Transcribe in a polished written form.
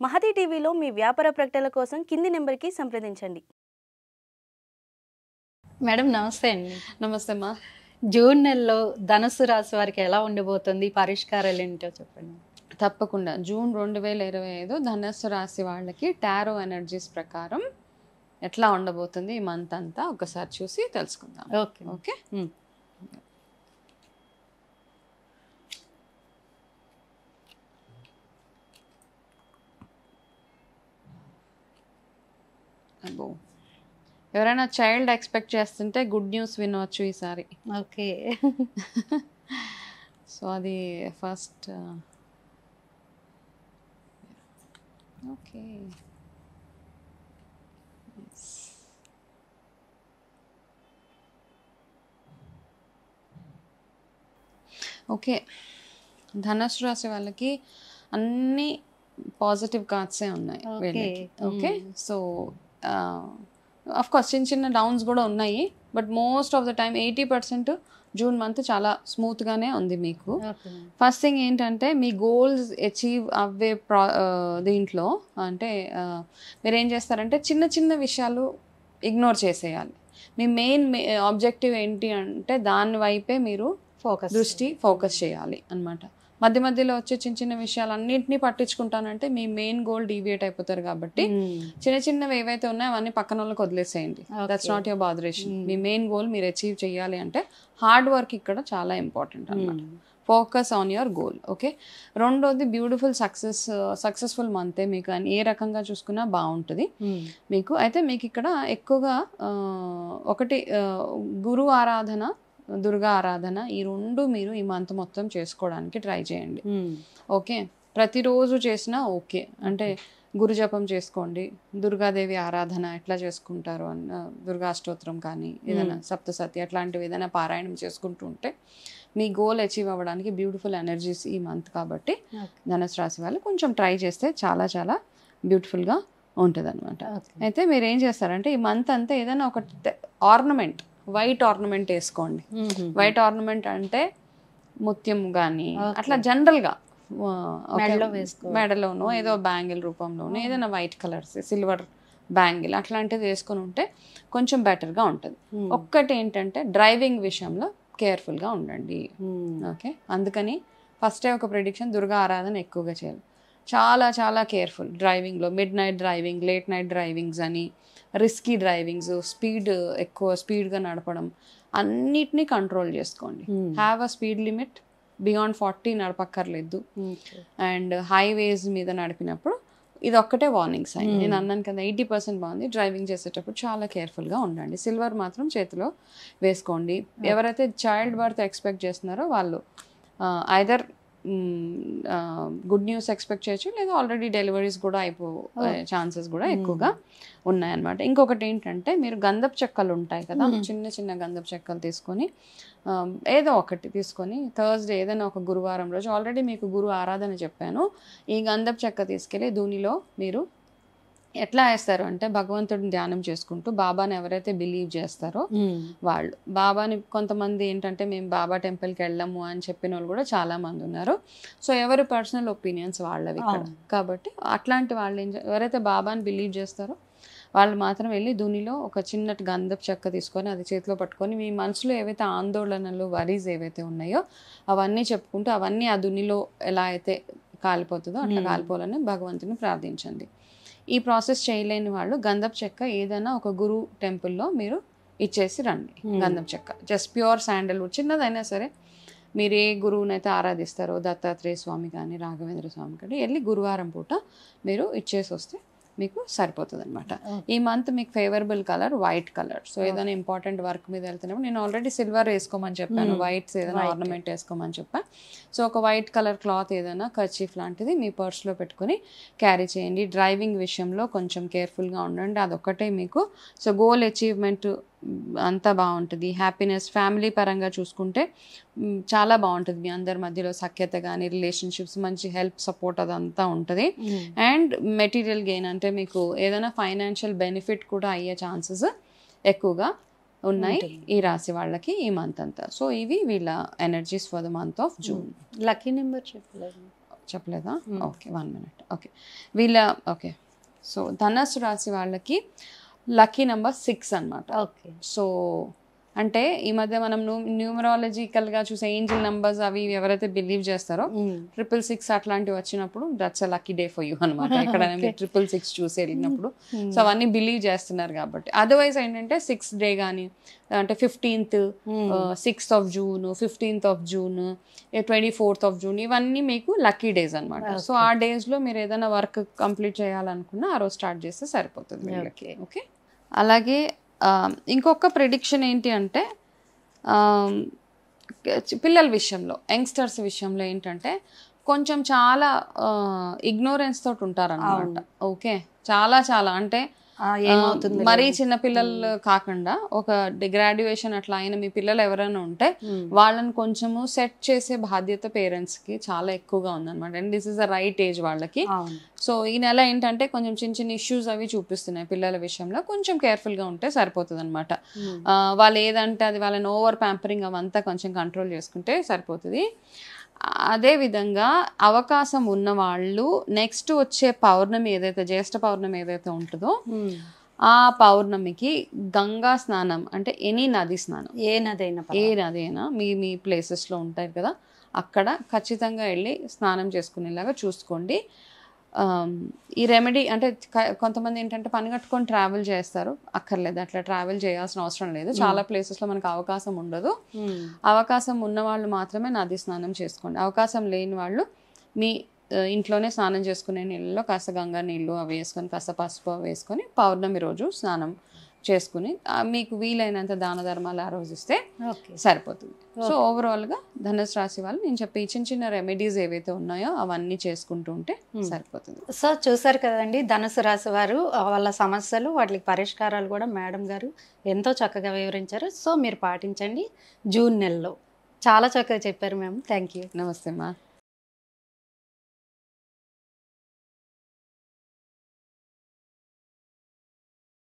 మహతి టీవీలో మీ వ్యాపార ప్రకటనల కోసం కింది నెంబర్కి సంప్రదించండి. మేడం నమస్తే అండి. నమస్తే అమ్మా. జూన్ నెలలో ధనుసు రాశి వారికి ఎలా ఉండబోతుంది, పరిష్కారాలు ఏంటో చెప్పండి. తప్పకుండా జూన్ 2025 ధనస్సు రాశి వాళ్ళకి టారో ఎనర్జీస్ ప్రకారం ఎట్లా ఉండబోతుంది ఈ మంత్ అంతా ఒకసారి చూసి తెలుసుకుందాం. Okay okay. అబ్బో, ఎవరైనా చైల్డ్ ఎక్స్పెక్ట్ చేస్తుంటే గుడ్ న్యూస్ వినవచ్చు ఈసారి. ఓకే. సో అది ఫస్ట్. Okay, okay. ధనుసు రాశి వాళ్ళకి అన్ని పాజిటివ్ కార్డ్సే ఉన్నాయి వీళ్ళకి. ఓకే, సో అఫ్ కోర్స్ చిన్న చిన్న డౌన్స్ కూడా ఉన్నాయి, but most of the time 80% June month చాలా స్మూత్గానే ఉంది మీకు. ఫస్ట్ థింగ్ ఏంటంటే మీ గోల్స్ అచీవ్ అవ్వే దీంట్లో అంటే మీరు ఏం చేస్తారంటే చిన్న చిన్న విషయాలు ఇగ్నోర్ చేసేయాలి. మీ మెయిన్ ఆబ్జెక్టివ్ ఏంటి అంటే దాని వైపే మీరు ఫోకస్ చేయాలి అన్నమాట. మధ్య మధ్యలో వచ్చే చిన్న చిన్న విషయాలు అన్నింటినీ పట్టించుకుంటానంటే మీ మెయిన్ గోల్ డీవియేట్ అయిపోతారు. కాబట్టి చిన్న చిన్నవి ఏవైతే ఉన్నాయో అవన్నీ పక్కన వాళ్ళకి వదిలేసేయండి. That's not your botheration. మీ మెయిన్ గోల్ మీరు అచీవ్ చేయాలి అంటే హార్డ్ వర్క్ ఇక్కడ చాలా ఇంపార్టెంట్ అన్నమాట. Focus on your goal. Okay. రెండోది బ్యూటిఫుల్ సక్సెస్ఫుల్ మంతే మీకు ఏ రకంగా చూసుకున్నా బాగుంటుంది మీకు. అయితే మీకు ఇక్కడ ఎక్కువగా ఒకటి గురు ఆరాధన, దుర్గా ఆరాధన, ఈ రెండు మీరు ఈ మంత్ మొత్తం చేసుకోవడానికి ట్రై చేయండి. ఓకే, ప్రతిరోజు చేసినా ఓకే. అంటే గురు జపం చేసుకోండి, దుర్గాదేవి ఆరాధన ఎట్లా చేసుకుంటారు అన్న దుర్గా అష్టోత్తరం కానీ ఏదైనా సప్తసతి అట్లాంటివి ఏదైనా పారాయణం చేసుకుంటూ ఉంటే మీ గోల్ అచీవ్ అవ్వడానికి బ్యూటిఫుల్ ఎనర్జీస్ ఈ మంత్. కాబట్టి ధనుసు రాశి వాళ్ళు కొంచెం ట్రై చేస్తే చాలా చాలా బ్యూటిఫుల్గా ఉంటుంది అనమాట. అయితే మీరు ఏం చేస్తారంటే ఈ మంత్ అంతా ఏదైనా ఒక ఆర్నమెంట్, వైట్ ఆర్నమెంట్ వేసుకోండి. వైట్ ఆర్నమెంట్ అంటే ముత్యం కానీ అట్లా జనరల్గా మెడలోనో ఏదో బ్యాంగిల్ రూపంలోనో ఏదైనా వైట్ కలర్స్, సిల్వర్ బ్యాంగిల్ అట్లాంటిది వేసుకొని ఉంటే కొంచెం బెటర్గా ఉంటుంది. ఒక్కటి ఏంటంటే డ్రైవింగ్ విషయంలో కేర్ఫుల్గా ఉండండి. ఓకే, అందుకని ఫస్టే ఒక ప్రిడిక్షన్, దుర్గా ఆరాధన ఎక్కువగా చేయాలి. చాలా చాలా కేర్ఫుల్ డ్రైవింగ్లో. Midnight driving, late night drivings అని, రిస్కీ డ్రైవింగ్స్, ఎక్కువ స్పీడ్గా నడపడం, అన్నిటినీ కంట్రోల్ చేసుకోండి. Have a speed limit, beyond 40 నడపక్కర్లేదు. అండ్ హైవేస్ మీద నడిపినప్పుడు ఇది ఒక్కటే వార్నింగ్ సైన్. నేను అన్నాను కదా 80% బాగుంది. డ్రైవింగ్ చేసేటప్పుడు చాలా కేర్ఫుల్గా ఉండండి. సిల్వర్ మాత్రం చేతిలో వేసుకోండి. ఎవరైతే చైల్డ్ బర్త్ ఎక్స్పెక్ట్ చేస్తున్నారో వాళ్ళు ఐదర్ గుడ్ న్యూస్ ఎక్స్పెక్ట్ చేయొచ్చు, లేదా ఆల్రెడీ డెలివరీస్ కూడా ఛాన్సెస్ కూడా ఎక్కువగా ఉన్నాయన్నమాట. ఇంకొకటి ఏంటంటే మీరు గంధపు చెక్కలు ఉంటాయి కదా, చిన్న చిన్న గంధపు చెక్కలు తీసుకొని ఏదో ఒకటి తీసుకొని థర్స్డే ఏదైనా ఒక గురువారం రోజు, ఆల్రెడీ మీకు గురు ఆరాధన చెప్పాను, ఈ గంధపు చెక్క తీసుకెళ్ళి దూనిలో మీరు ఎట్లా వేస్తారు అంటే భగవంతుడిని ధ్యానం చేసుకుంటూ, బాబాని ఎవరైతే బిలీవ్ చేస్తారో వాళ్ళు, బాబాని కొంతమంది ఏంటంటే మేము బాబా టెంపుల్కి వెళ్ళము అని చెప్పిన వాళ్ళు కూడా చాలా మంది ఉన్నారు. సో ఎవరి పర్సనల్ ఒపీనియన్స్ వాళ్ళవి ఇక్కడ. కాబట్టి అట్లాంటి వాళ్ళు ఎవరైతే బాబాని బిలీవ్ చేస్తారో వాళ్ళు మాత్రం వెళ్ళి దునిలో ఒక చిన్నటి గంధపు చెక్క తీసుకొని అది చేతిలో పట్టుకొని మీ మనసులో ఏవైతే ఆందోళనలు, వరీస్ ఏవైతే ఉన్నాయో అవన్నీ చెప్పుకుంటూ అవన్నీ ఆ దునిలో ఎలా అయితే కాలిపోతుందో అట్లా కాలిపోవాలని భగవంతుని ప్రార్థించండి. ఈ ప్రాసెస్ చేయలేని వాళ్ళు గంధపు చెక్క ఏదైనా ఒక గురు టెంపుల్లో మీరు ఇచ్చేసి రండి. గంధపు చెక్క జస్ట్ ప్యూర్ శాండల్వుడ్, చిన్నదైనా సరే. మీరు ఏ గురువునైతే ఆరాధిస్తారో, దత్తాత్రేయ స్వామి కానీ రాఘవేంద్ర స్వామి కానీ, వెళ్ళి గురువారం పూట మీరు ఇచ్చేసి వస్తే మీకు సరిపోతుంది అనమాట. ఈ మంత్ మీకు favourable colour white colour. So ఏదైనా ఇంపార్టెంట్ వర్క్ మీద వెళ్తున్నప్పుడు నేను ఆల్రెడీ సిల్వర్ వేసుకోమని చెప్పాను, వైట్స్ ఏదైనా ఆర్నమెంట్ వేసుకోమని చెప్పాను. సో ఒక వైట్ కలర్ క్లాత్ ఏదైనా కర్చీఫ్ లాంటిది మీ పర్స్లో పెట్టుకొని క్యారీ చేయండి. డ్రైవింగ్ విషయంలో కొంచెం కేర్ఫుల్గా ఉండండి, అదొక్కటే మీకు. సో గోల్ అచీవ్మెంట్ అంతా బాగుంటుంది. హ్యాపీనెస్, ఫ్యామిలీ పరంగా చూసుకుంటే చాలా బాగుంటుంది. మీ అందరి మధ్యలో సఖ్యత కానీ, రిలేషన్షిప్స్, మంచి హెల్ప్, సపోర్ట్ అదంతా ఉంటుంది. అండ్ మెటీరియల్ గెయిన్ అంటే మీకు ఏదైనా ఫైనాన్షియల్ బెనిఫిట్ కూడా అయ్యే ఛాన్సెస్ ఎక్కువగా ఉన్నాయి ఈ రాశి వాళ్ళకి ఈ మంత్ అంతా. సో ఇవి వీళ్ళ energies for the month of June. Lucky number చెప్పలేదు. చెప్పలేదా? Okay, 1 minute. ఓకే, వీళ్ళ ఓకే. సో ధనస్సు రాశి వాళ్ళకి లక్కీ నెంబర్ 6 అన్నమాట. ఓకే. సో అంటే ఈ మధ్య మనం న్యూమరాలజికల్గా చూసే ఏంజిల్ నెంబర్స్ అవి ఎవరైతే బిలీవ్ చేస్తారో 666 అట్లాంటివి వచ్చినప్పుడు that's a lucky day for you అనమాట. ఎక్కడైనా మీరు 666 చూసి వెళ్ళినప్పుడు సో అవన్నీ బిలీవ్ చేస్తున్నారు కాబట్టి. అదర్వైజ్ ఏంటంటే 6th డే కానీ అంటే 15th, 6th of June, 15th of June, 24th of June ఇవన్నీ మీకు లక్కీ డేస్ అనమాట. సో ఆ డేస్లో మీరు ఏదైనా వర్క్ కంప్లీట్ చేయాలనుకున్నా ఆ రోజు స్టార్ట్ చేస్తే సరిపోతుంది వీళ్ళకి. ఓకే, అలాగే ఇంకొక ప్రిడిక్షన్ ఏంటి అంటే పిల్లల విషయంలో, యంగ్స్టర్స్ విషయంలో ఏంటంటే కొంచెం చాలా ఇగ్నోరెన్స్ తోటి ఉంటారన్నమాట. ఓకే, చాలా చాలా అంటే మరీ చిన్న పిల్లలు కాకుండా ఒక గ్రాడ్యుయేషన్ అట్లా అయిన మీ పిల్లలు ఎవరైనా ఉంటే వాళ్ళని కొంచెము సెట్ చేసే బాధ్యత పేరెంట్స్ కి చాలా ఎక్కువగా ఉందన్నమాట. And this is the right age వాళ్ళకి. సో ఈ నెల ఏంటంటే కొంచెం చిన్న చిన్న ఇష్యూస్ అవి చూపిస్తున్నాయి పిల్లల విషయంలో. కొంచెం కేర్ఫుల్ గా ఉంటే సరిపోతుంది అనమాట. వాళ్ళు ఏదంటే అది వాళ్ళని ఓవర్ ప్యాంపరింగ్ అవంతా కొంచెం కంట్రోల్ చేసుకుంటే సరిపోతుంది. అదే విధంగా అవకాశం ఉన్న వాళ్ళు నెక్స్ట్ వచ్చే పౌర్ణమి ఏదైతే జ్యేష్ఠ పౌర్ణమి ఏదైతే ఉంటుందో ఆ పౌర్ణమికి గంగా స్నానం అంటే ఎనీ నది స్నానం, ఏ నదైనా మీ ప్లేసెస్లో ఉంటాయి కదా, అక్కడ ఖచ్చితంగా వెళ్ళి స్నానం చేసుకునేలాగా చూసుకోండి. ఈ రెమెడీ అంటే కొంతమంది ఏంటంటే పని కట్టుకొని ట్రావెల్ చేస్తారు, అక్కర్లేదు, అట్లా ట్రావెల్ చేయాల్సిన అవసరం లేదు. చాలా ప్లేసెస్లో మనకు అవకాశం ఉండదు. అవకాశం ఉన్న వాళ్ళు మాత్రమే నది స్నానం చేసుకోండి. అవకాశం లేని వాళ్ళు మీ ఇంట్లోనే స్నానం చేసుకునే నీళ్ళలో కాస్త గంగా నీళ్ళు అవి వేసుకొని కాస్త పసుపు వేసుకొని పౌర్ణమి రోజు స్నానం చేసుకుని మీకు వీలైనంత దాన ధర్మాలు ఆ రోజు ఇస్తే సరిపోతుంది. సో ఓవరాల్గా ధనుసు రాశి వాళ్ళు నేను చెప్పే చిన్న చిన్న రెమెడీస్ ఏవైతే ఉన్నాయో అవన్నీ చేసుకుంటూ ఉంటే సరిపోతుంది. సో చూసారు కదండి, ధనుసు రాశి వారు వాళ్ళ సమస్యలు వాటికి పరిష్కారాలు కూడా మేడం గారు ఎంతో చక్కగా వివరించారు. సో మీరు పాటించండి జూన్ నెలలో. చాలా చక్కగా చెప్పారు మ్యామ్. Thank you. నమస్తే మా.